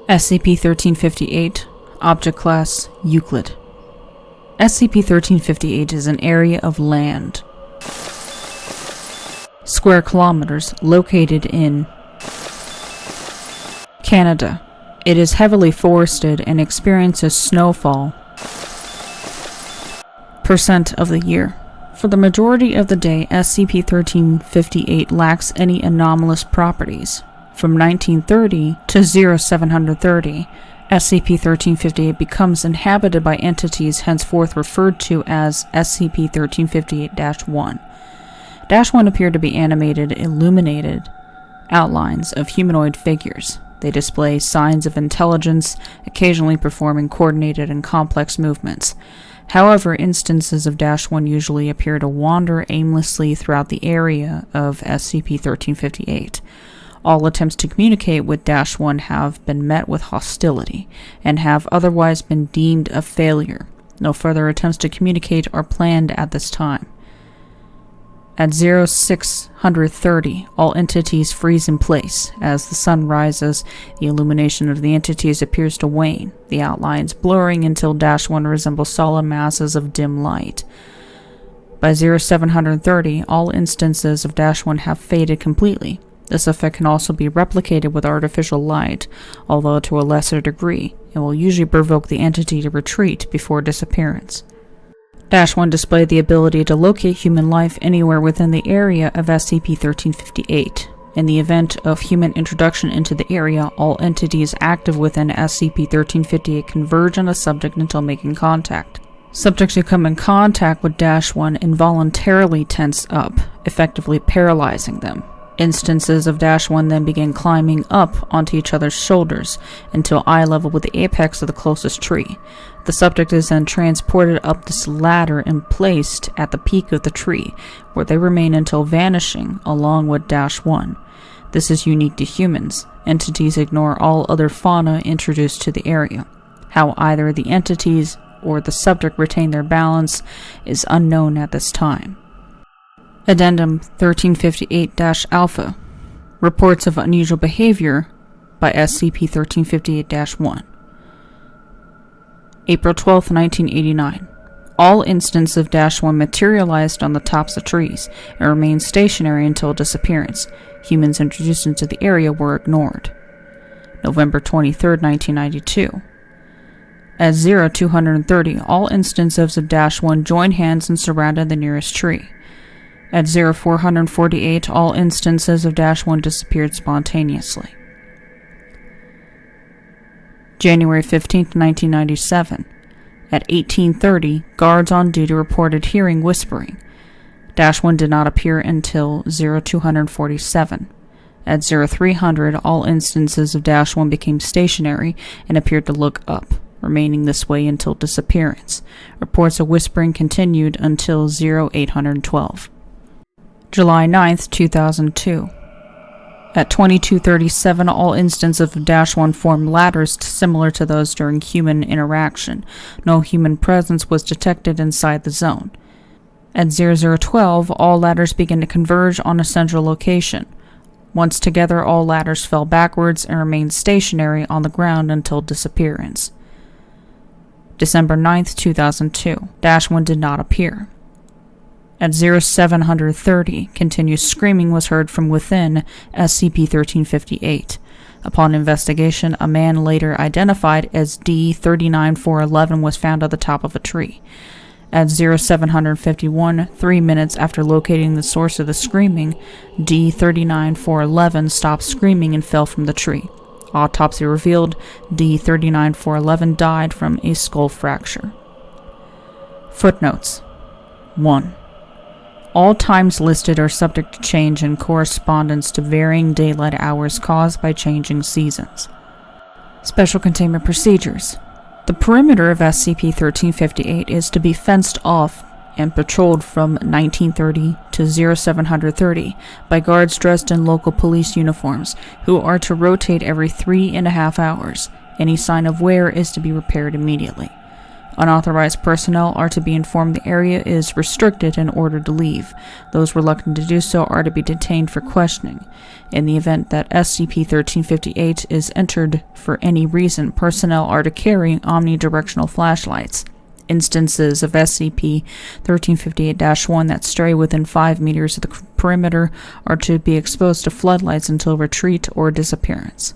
SCP-1358, Object Class Euclid. SCP-1358 is an area of land, square kilometers, located in Canada. It is heavily forested and experiences snowfall % of the year. For the majority of the day, SCP-1358 lacks any anomalous properties. From 1930 to 0730, SCP-1358 becomes inhabited by entities henceforth referred to as SCP-1358-1. -1 appear to be animated, illuminated outlines of humanoid figures. They display signs of intelligence, occasionally performing coordinated and complex movements. However, instances of -1 usually appear to wander aimlessly throughout the area of SCP-1358. All attempts to communicate with -1 have been met with hostility, and have otherwise been deemed a failure. No further attempts to communicate are planned at this time. At 0630, all entities freeze in place. As the sun rises, the illumination of the entities appears to wane, the outlines blurring until -1 resembles solid masses of dim light. By 0730, all instances of -1 have faded completely. This effect can also be replicated with artificial light, although to a lesser degree, and will usually provoke the entity to retreat before disappearance. -1 displayed the ability to locate human life anywhere within the area of SCP-1358. In the event of human introduction into the area, all entities active within SCP-1358 converge on a subject until making contact. Subjects who come in contact with -1 involuntarily tense up, effectively paralyzing them. Instances of -1 then begin climbing up onto each other's shoulders until eye level with the apex of the closest tree. The subject is then transported up this ladder and placed at the peak of the tree, where they remain until vanishing along with -1. This is unique to humans. Entities ignore all other fauna introduced to the area. How either the entities or the subject retain their balance is unknown at this time. Addendum 1358-Alpha. Reports of unusual behavior by SCP-1358-1. April 12, 1989. All instances of -1 materialized on the tops of trees and remained stationary until disappearance. Humans introduced into the area were ignored. November 23, 1992. At 0230, all instances of -1 joined hands and surrounded the nearest tree. At 0448, all instances of -1 disappeared spontaneously. January 15, 1997. At 1830, guards on duty reported hearing whispering. -1 did not appear until 0247. At 0300, all instances of -1 became stationary and appeared to look up, remaining this way until disappearance. Reports of whispering continued until 0812. July 9, 2002. At 2237, all instances of -1 formed ladders similar to those during human interaction. No human presence was detected inside the zone. At 0012, all ladders began to converge on a central location. Once together, all ladders fell backwards and remained stationary on the ground until disappearance. December 9, 2002. -1 did not appear. At 0730, continuous screaming was heard from within SCP-1358. Upon investigation, a man later identified as D-39411 was found at the top of a tree. At 0751, 3 minutes after locating the source of the screaming, D-39411 stopped screaming and fell from the tree. Autopsy revealed D-39411 died from a skull fracture. Footnotes 1. All times listed are subject to change in correspondence to varying daylight hours caused by changing seasons. Special Containment Procedures. The perimeter of SCP-1358 is to be fenced off and patrolled from 1930 to 0730 by guards dressed in local police uniforms, who are to rotate every 3.5 hours. Any sign of wear is to be repaired immediately. Unauthorized personnel are to be informed the area is restricted and ordered to leave. Those reluctant to do so are to be detained for questioning. In the event that SCP-1358 is entered for any reason, personnel are to carry omnidirectional flashlights. Instances of SCP-1358-1 that stray within 5 meters of the perimeter are to be exposed to floodlights until retreat or disappearance.